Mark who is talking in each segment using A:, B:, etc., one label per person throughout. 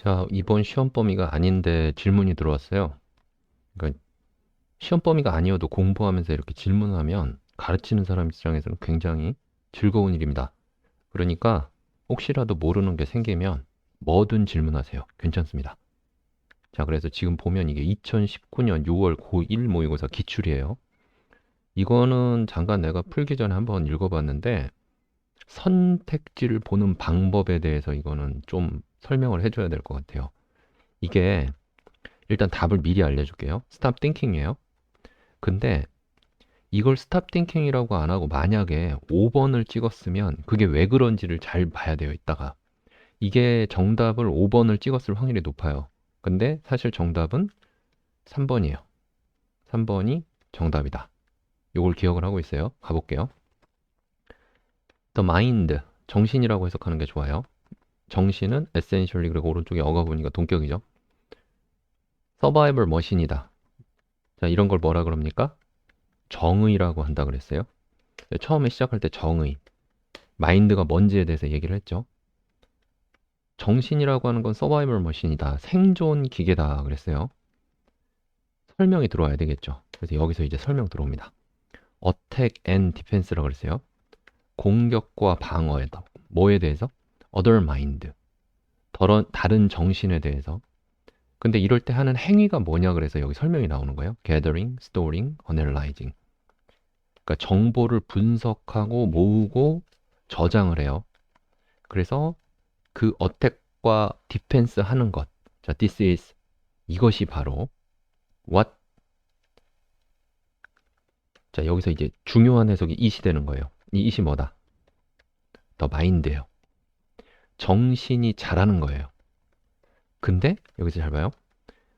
A: 자, 이번 시험 범위가 아닌데 질문이 들어왔어요. 그러니까 시험 범위가 아니어도 공부하면서 이렇게 질문하면 가르치는 사람 입장에서는 굉장히 즐거운 일입니다. 그러니까 혹시라도 모르는 게 생기면 뭐든 질문하세요. 괜찮습니다. 자, 그래서 지금 보면 이게 2019년 6월 고1 모의고사 기출이에요. 이거는 잠깐 내가 풀기 전에 한번 읽어봤는데 선택지를 보는 방법에 대해서 이거는 좀 설명을 해줘야 될 것 같아요. 이게 일단 답을 미리 알려줄게요. 스탑 띵킹이에요. 근데 이걸 스탑 띵킹이라고 안 하고 만약에 5번을 찍었으면 그게 왜 그런지를 잘 봐야 돼요, 이따가. 이게 정답을 5번을 찍었을 확률이 높아요. 근데 사실 정답은 3번이에요. 3번이 정답이다. 이걸 기억을 하고 있어요. 가볼게요. The mind, 정신이라고 해석하는 게 좋아요. 정신은 essentially, 그리고 오른쪽에 어가 보니까 동격이죠. survival machine이다. 자, 이런 걸 뭐라 그럽니까? 정의라고 한다 그랬어요. 처음에 시작할 때 정의, 마인드가 뭔지에 대해서 얘기를 했죠. 정신이라고 하는 건 서바이벌 머신이다. 생존 기계다 그랬어요. 설명이 들어와야 되겠죠. 그래서 여기서 이제 설명 들어옵니다. Attack and Defense라고 그랬어요. 공격과 방어에다. 뭐에 대해서? Other mind. 다른 정신에 대해서. 근데 이럴 때 하는 행위가 뭐냐 그래서 여기 설명이 나오는 거예요. Gathering, storing, analyzing. 그러니까 정보를 분석하고 모으고 저장을 해요. 그래서 그 어택과 디펜스 하는 것. 자, this is 이것이 바로 what. 자, 여기서 이제 중요한 해석이 it이 되는 거예요. 이 it이 뭐다? the mind예요. 정신이 잘하는 거예요. 근데 여기서 잘 봐요.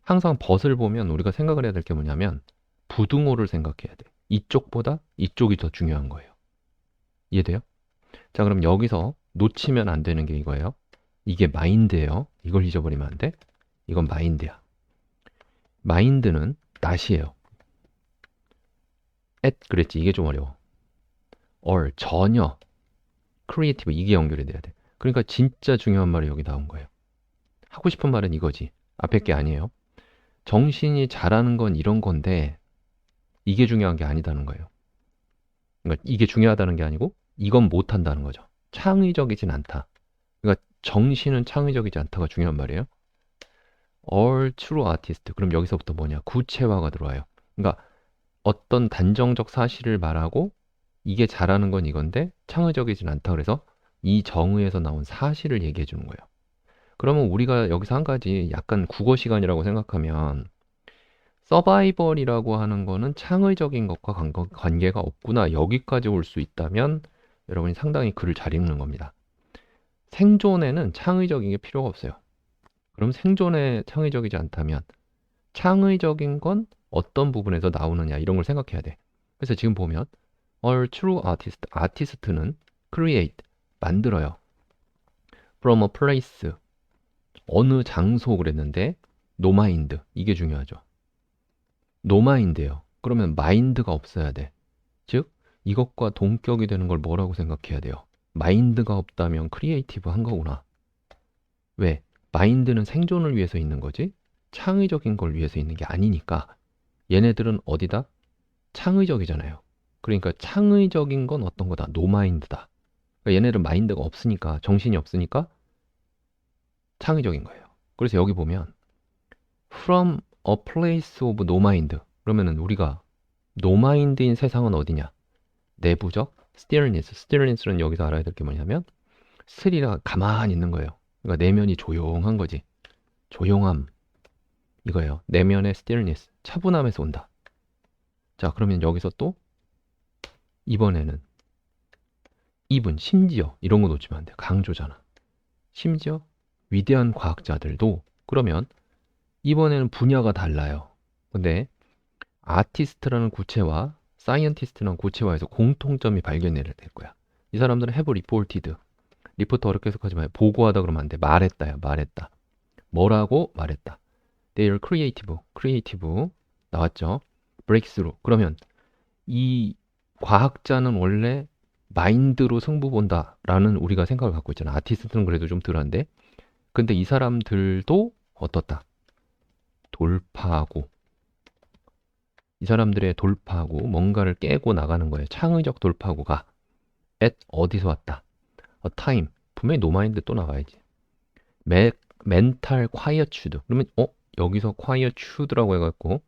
A: 항상 벗을 보면 우리가 생각을 해야 될 게 뭐냐면 부등호를 생각해야 돼. 이쪽보다 이쪽이 더 중요한 거예요. 이해돼요? 자, 그럼 여기서 놓치면 안 되는 게 이거예요. 이게 마인드예요. 이걸 잊어버리면 안 돼. 이건 마인드야. 마인드는 낫이에요. at 그랬지. 이게 좀 어려워. or 전혀, creative 이게 연결이 돼야 돼. 그러니까 진짜 중요한 말이 여기 나온 거예요. 하고 싶은 말은 이거지. 앞에 게 아니에요. 정신이 잘하는 건 이런 건데 이게 중요한 게 아니다는 거예요. 그러니까 이게 중요하다는 게 아니고 이건 못한다는 거죠. 창의적이진 않다. 그러니까 정신은 창의적이지 않다가 중요한 말이에요. All true artist. 그럼 여기서부터 뭐냐? 구체화가 들어와요. 그러니까 어떤 단정적 사실을 말하고 이게 잘하는 건 이건데 창의적이진 않다. 그래서 이 정의에서 나온 사실을 얘기해 주는 거예요. 그러면 우리가 여기서 한 가지 약간 국어 시간이라고 생각하면 서바이벌이라고 하는 거는 창의적인 것과 관계가 없구나. 여기까지 올 수 있다면 여러분이 상당히 글을 잘 읽는 겁니다. 생존에는 창의적인 게 필요가 없어요. 그럼 생존에 창의적이지 않다면 창의적인 건 어떤 부분에서 나오느냐 이런 걸 생각해야 돼. 그래서 지금 보면 All true artist, 아티스트는 create, 만들어요. From a place, 어느 장소 그랬는데 no mind, 이게 중요하죠. no mind예요. 그러면 마인드가 없어야 돼. 즉, 이것과 동격이 되는 걸 뭐라고 생각해야 돼요? 마인드가 없다면 크리에이티브 한 거구나. 왜? 마인드는 생존을 위해서 있는 거지 창의적인 걸 위해서 있는 게 아니니까 얘네들은 어디다? 창의적이잖아요. 그러니까 창의적인 건 어떤 거다? 노마인드다. 그러니까 얘네들은 마인드가 없으니까, 정신이 없으니까 창의적인 거예요. 그래서 여기 보면 from a place of no mind. 그러면은 우리가 no mind인 세상은 어디냐? 내부적 stillness. stillness는 여기서 알아야 될 게 뭐냐면 스리가 가만히 있는 거예요. 그러니까 내면이 조용한 거지. 조용함. 이거예요. 내면의 stillness. 차분함에서 온다. 자, 그러면 여기서 또 이번에는 even, 심지어 이런 거 놓치면 안 돼. 강조잖아. 심지어 위대한 과학자들도 그러면 이번에는 분야가 달라요. 근데 아티스트라는 구체와 사이언티스트라는 구체화에서 공통점이 발견될 거야. 이 사람들은 have reported. 리포트 어렵게 해석하지 마요. 보고하다 그러면 안 돼. 말했다야, 말했다. 뭐라고 말했다. They are creative. creative 나왔죠. breakthrough. 그러면 이 과학자는 원래 마인드로 승부 본다라는 우리가 생각을 갖고 있잖아. 아티스트는 그래도 좀 덜한데 근데 이 사람들도 어떻다? 돌파하고, 이 사람들의 돌파하고 뭔가를 깨고 나가는 거예요. 창의적 돌파구가 at 어디서 왔다? a time. 분명히 노마인드 또 나와야지. 멘탈 콰이어튜드. 그러면 여기서 콰이어튜드라고 해갖고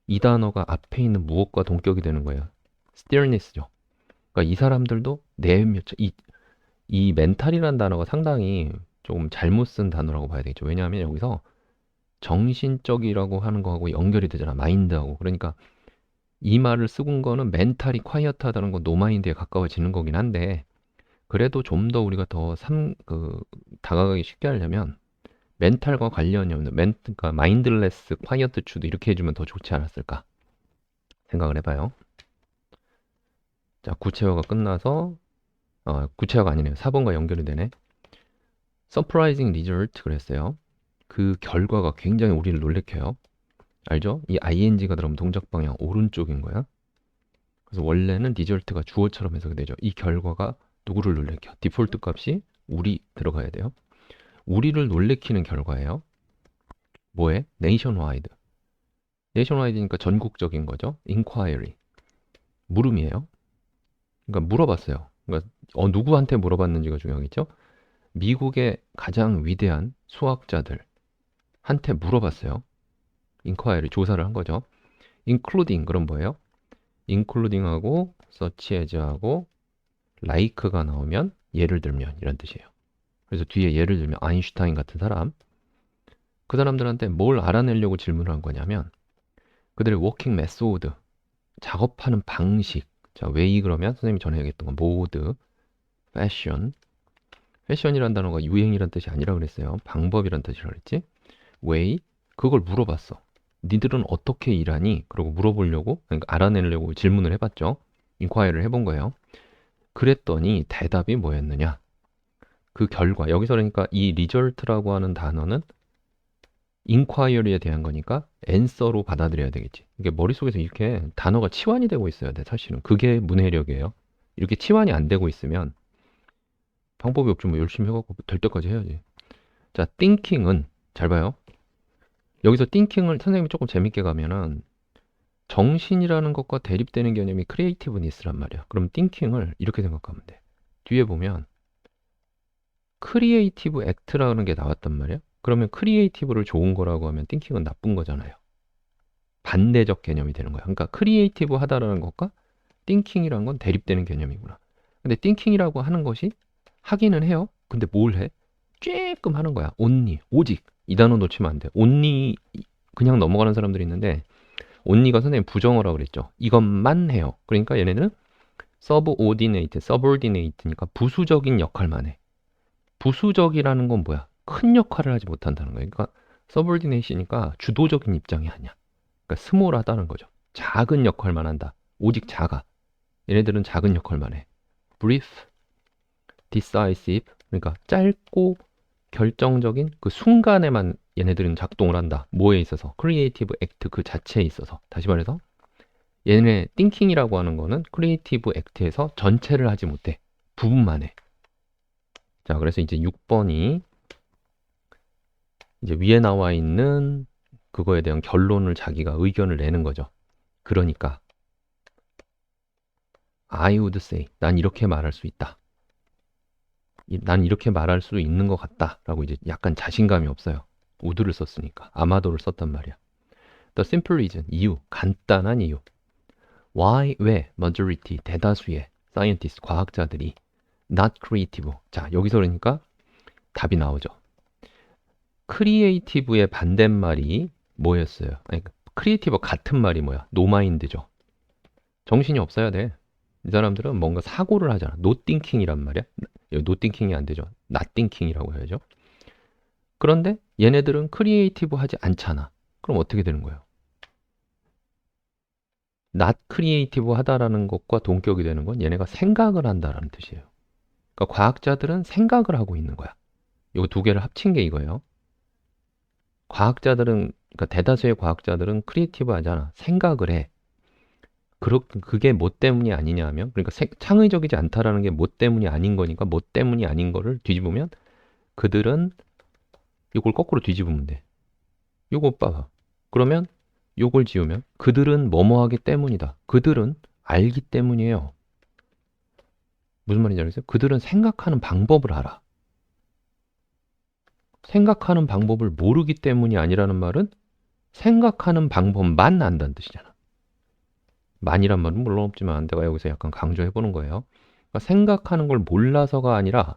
A: 이 단어가 앞에 있는 무엇과 동격이 되는 거예요. stillness죠. 그러니까 이 사람들도 이 멘탈이라는 단어가 상당히 조금 잘못 쓴 단어라고 봐야 되겠죠. 왜냐하면 여기서 정신적이라고 하는 거하고 연결이 되잖아. 마인드하고. 그러니까 이 말을 쓰고 거는 멘탈이 콰이어트하다는 건 노마인드에 가까워지는 거긴 한데 그래도 좀 더 우리가 더 다가가기 쉽게 하려면 멘탈과 관련이 없는 그러니까 마인드레스 콰이어트추드 이렇게 해주면 더 좋지 않았을까 생각을 해봐요. 자, 구체어가 끝나서 구체어가 아니네요. 4번과 연결이 되네. Surprising result 그랬어요. 그 결과가 굉장히 우리를 놀래켜요. 알죠? 이 ing가 들어가면 동작 방향 오른쪽인 거야. 그래서 원래는 result가 주어처럼 해석이 되죠. 이 결과가 누구를 놀래켜? 디폴트 값이 우리 들어가야 돼요. 우리를 놀래키는 결과예요. 뭐에? nationwide. nationwide니까 전국적인 거죠. inquiry. 물음이에요. 그러니까 물어봤어요. 그러니까 누구한테 물어봤는지가 중요하겠죠. 미국의 가장 위대한 수학자들한테 물어봤어요. inquiry 조사를 한 거죠. including 그럼 뭐예요? including하고 search as하고 like가 나오면 예를 들면 이런 뜻이에요. 그래서 뒤에 예를 들면 아인슈타인 같은 사람 그 사람들한테 뭘 알아내려고 질문을 한 거냐면 그들의 워킹 메소드 작업하는 방식 자 웨이 그러면 선생님이 전에 얘기했던 건 모드 패션이란 단어가 유행이란 뜻이 아니라 그랬어요. 방법이란 뜻이라 그랬지. 웨이 그걸 물어봤어. 니들은 어떻게 일하니? 그러고 물어보려고 그러니까 알아내려고 질문을 해봤죠. 인콰이어를 해본 거예요. 그랬더니 대답이 뭐였느냐? 그 결과 여기서 그러니까 이 리절트라고 하는 단어는 인콰이어리에 대한 거니까 앤서로 받아들여야 되겠지. 이게 머릿속에서 이렇게 단어가 치환이 되고 있어야 돼. 사실은 그게 문해력이에요. 이렇게 치환이 안 되고 있으면 방법이 없지 뭐 열심히 해갖고 될 때까지 해야지. 자, thinking은 잘 봐요. 여기서 thinking을 선생님이 조금 재밌게 가면은 정신이라는 것과 대립되는 개념이 크리에이티브니스란 말이야. 그럼 thinking을 이렇게 생각하면 돼. 뒤에 보면 크리에이티브 액트라는 게 나왔단 말이야. 그러면 크리에이티브를 좋은 거라고 하면 thinking은 나쁜 거잖아요. 반대적 개념이 되는 거야. 그러니까 크리에이티브 하다라는 것과 thinking이라는 건 대립되는 개념이구나. 근데 thinking이라고 하는 것이 하기는 해요. 근데 뭘 해? 쬐끔 하는 거야. only, 오직. 이 단어 놓치면 안 돼. only 그냥 넘어가는 사람들이 있는데 only가 선생님 부정어라고 그랬죠. 이것만 해요. 그러니까 얘네는 subordinate니까 부수적인 역할만 해. 부수적이라는 건 뭐야? 큰 역할을 하지 못한다는 거예요. 그러니까 subordinate이니까 주도적인 입장이 아니야. 그러니까 스몰하다는 거죠. 작은 역할만 한다. 오직 작아. 얘네들은 작은 역할만 해. brief, decisive, 그러니까 짧고 결정적인 그 순간에만 얘네들은 작동을 한다. 뭐에 있어서? 크리에이티브 액트 그 자체에 있어서. 다시 말해서 얘네 thinking이라고 하는 거는 크리에이티브 액트에서 전체를 하지 못해. 부분만 해. 자, 그래서 이제 6번이 이제 위에 나와 있는 그거에 대한 결론을 자기가 의견을 내는 거죠. 그러니까 I would say 난 이렇게 말할 수 있다. 난 이렇게 말할 수 있는 것 같다 라고 이제 약간 자신감이 없어요. would를 썼으니까 아마도를 썼단 말이야. The simple reason 이유 간단한 이유 why 왜 majority 대다수의 scientist 과학자들이 not creative 자 여기서 그러니까 답이 나오죠. 크리에이티브의 반대말이 뭐였어요? 아니, 크리에이티브 같은 말이 뭐야? 노마인드죠. 정신이 없어야 돼. 이 사람들은 뭔가 사고를 하잖아. 노띵킹이란 말이야. 노띵킹이 안 되죠. 낫띵킹이라고 해야죠. 그런데 얘네들은 크리에이티브 하지 않잖아. 그럼 어떻게 되는 거예요? not 크리에이티브 하다라는 것과 동격이 되는 건 얘네가 생각을 한다라는 뜻이에요. 그러니까 과학자들은 생각을 하고 있는 거야. 이 두 개를 합친 게 이거예요. 과학자들은 그러니까 대다수의 과학자들은 크리에이티브 하잖아. 생각을 해. 그게 뭐 때문이 아니냐 하면 그러니까 창의적이지 않다라는 게 뭐 때문이 아닌 거니까 뭐 때문이 아닌 거를 뒤집으면 그들은 이걸 거꾸로 뒤집으면 돼. 요거 봐봐. 그러면 요걸 지우면 그들은 뭐뭐 하기 때문이다. 그들은 알기 때문이에요. 무슨 말인지 알겠어요? 그들은 생각하는 방법을 알아. 생각하는 방법을 모르기 때문이 아니라는 말은 생각하는 방법만 안다는 뜻이잖아. 만이란 말은 물론 없지만 내가 여기서 약간 강조해보는 거예요. 그러니까 생각하는 걸 몰라서가 아니라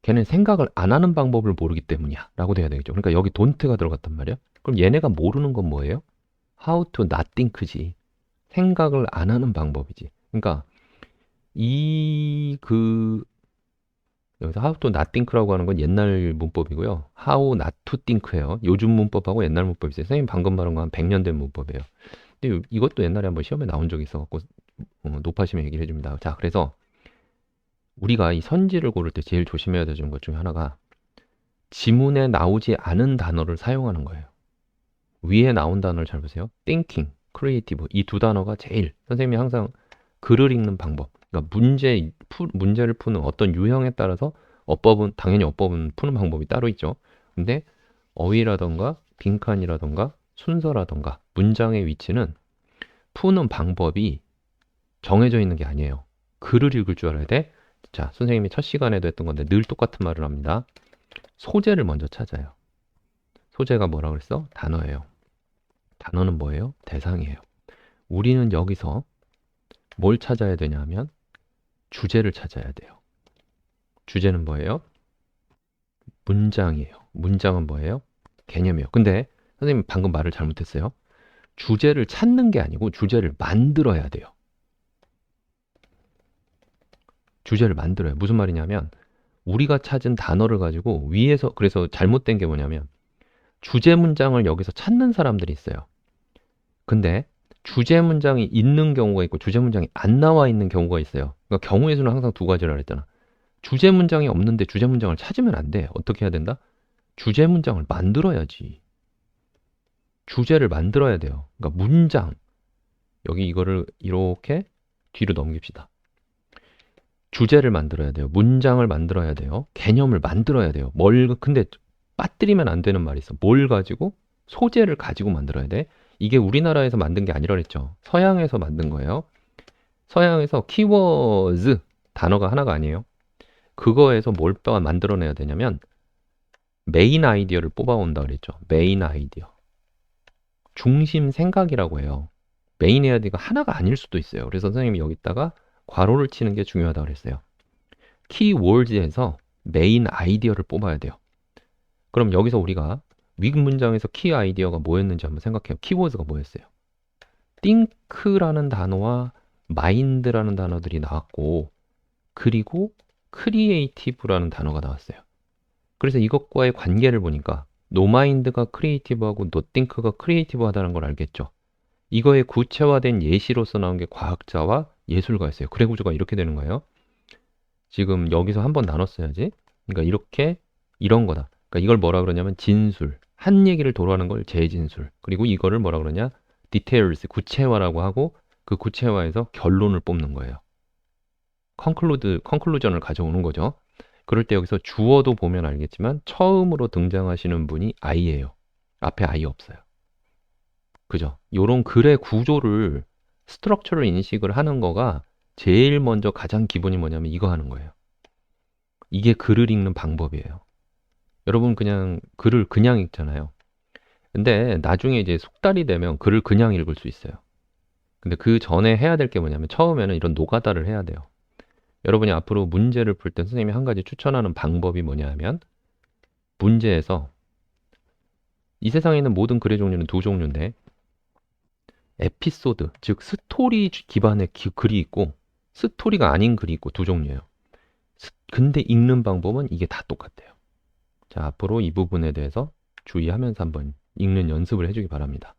A: 걔는 생각을 안 하는 방법을 모르기 때문이야 라고 돼야 되겠죠. 그러니까 여기 don't가 들어갔단 말이야. 그럼 얘네가 모르는 건 뭐예요? How to not think지. 생각을 안 하는 방법이지. 그러니까 여기서 how to not think라고 하는 건 옛날 문법이고요. how not to think예요. 요즘 문법하고 옛날 문법이 있어요. 선생님 방금 말한 거 한 100년 된 문법이에요. 근데 이것도 옛날에 한번 시험에 나온 적이 있어갖고 높아시면 얘기를 해줍니다. 자, 그래서 우리가 이 선지를 고를 때 제일 조심해야 되는 것 중에 하나가 지문에 나오지 않은 단어를 사용하는 거예요. 위에 나온 단어를 잘 보세요. thinking, creative 이 두 단어가 제일 선생님이 항상 글을 읽는 방법 그러니까 문제를 푸는 어떤 유형에 따라서 당연히 어법은 푸는 방법이 따로 있죠. 근데 어휘라던가 빈칸이라던가 순서라던가 문장의 위치는 푸는 방법이 정해져 있는 게 아니에요. 글을 읽을 줄 알아야 돼. 자, 선생님이 첫 시간에도 했던 건데 늘 똑같은 말을 합니다. 소재를 먼저 찾아요. 소재가 뭐라 그랬어? 단어예요. 단어는 뭐예요? 대상이에요. 우리는 여기서 뭘 찾아야 되냐 하면 주제를 찾아야 돼요. 주제는 뭐예요? 문장이에요. 문장은 뭐예요? 개념이에요. 근데 선생님 방금 말을 잘못했어요. 주제를 찾는 게 아니고 주제를 만들어야 돼요. 주제를 만들어요. 무슨 말이냐면 우리가 찾은 단어를 가지고 위에서 그래서 잘못된 게 뭐냐면 주제 문장을 여기서 찾는 사람들이 있어요. 근데 주제 문장이 있는 경우가 있고 주제 문장이 안 나와 있는 경우가 있어요. 그러니까 경우의 수는 항상 두 가지라 그랬잖아. 주제 문장이 없는데 주제 문장을 찾으면 안 돼. 어떻게 해야 된다? 주제 문장을 만들어야지. 주제를 만들어야 돼요. 그러니까 문장. 여기 이거를 이렇게 뒤로 넘깁시다. 주제를 만들어야 돼요. 문장을 만들어야 돼요. 개념을 만들어야 돼요. 근데 빠뜨리면 안 되는 말이 있어. 뭘 가지고? 소재를 가지고 만들어야 돼. 이게 우리나라에서 만든 게 아니라 그랬죠. 서양에서 만든 거예요. 서양에서 키워드 단어가 하나가 아니에요. 그거에서 뭘 만들어내야 되냐면 메인 아이디어를 뽑아온다 그랬죠. 메인 아이디어. 중심 생각이라고 해요. 메인 아이디어가 하나가 아닐 수도 있어요. 그래서 선생님이 여기다가 괄호를 치는 게 중요하다고 그랬어요. 키워드에서 메인 아이디어를 뽑아야 돼요. 그럼 여기서 우리가 윗 문장에서 키 아이디어가 뭐였는지 한번 생각해요. 키워드가 뭐였어요? think라는 단어와 mind라는 단어들이 나왔고 그리고 creative라는 단어가 나왔어요. 그래서 이것과의 관계를 보니까 no mind가 creative하고 no think가 creative하다는 걸 알겠죠. 이거의 구체화된 예시로서 나온 게 과학자와 예술가였어요. 글의 구조가 이렇게 되는 거예요. 지금 여기서 한번 나눴어야지. 그러니까 이렇게 이런 거다. 그러니까 이걸 뭐라 그러냐면 진술. 한 얘기를 도로하는 걸 재진술. 그리고 이거를 뭐라 그러냐? details, 구체화라고 하고 그 구체화에서 결론을 뽑는 거예요. 컨클루전을 가져오는 거죠. 그럴 때 여기서 주어도 보면 알겠지만 처음으로 등장하시는 분이 I예요. 앞에 I 없어요. 그죠? 요런 글의 구조를 스트럭처를 인식을 하는 거가 제일 먼저 가장 기본이 뭐냐면 이거 하는 거예요. 이게 글을 읽는 방법이에요. 여러분 그냥 글을 그냥 읽잖아요. 근데 나중에 이제 숙달이 되면 글을 그냥 읽을 수 있어요. 근데 그 전에 해야 될 게 뭐냐면 처음에는 이런 노가다를 해야 돼요. 여러분이 앞으로 문제를 풀 때 선생님이 한 가지 추천하는 방법이 뭐냐 하면 문제에서 이 세상에 있는 모든 글의 종류는 두 종류인데 에피소드, 즉 스토리 기반의 글이 있고 스토리가 아닌 글이 있고 두 종류예요. 근데 읽는 방법은 이게 다 똑같아요. 자, 앞으로 이 부분에 대해서 주의하면서 한번 읽는 연습을 해주기 바랍니다.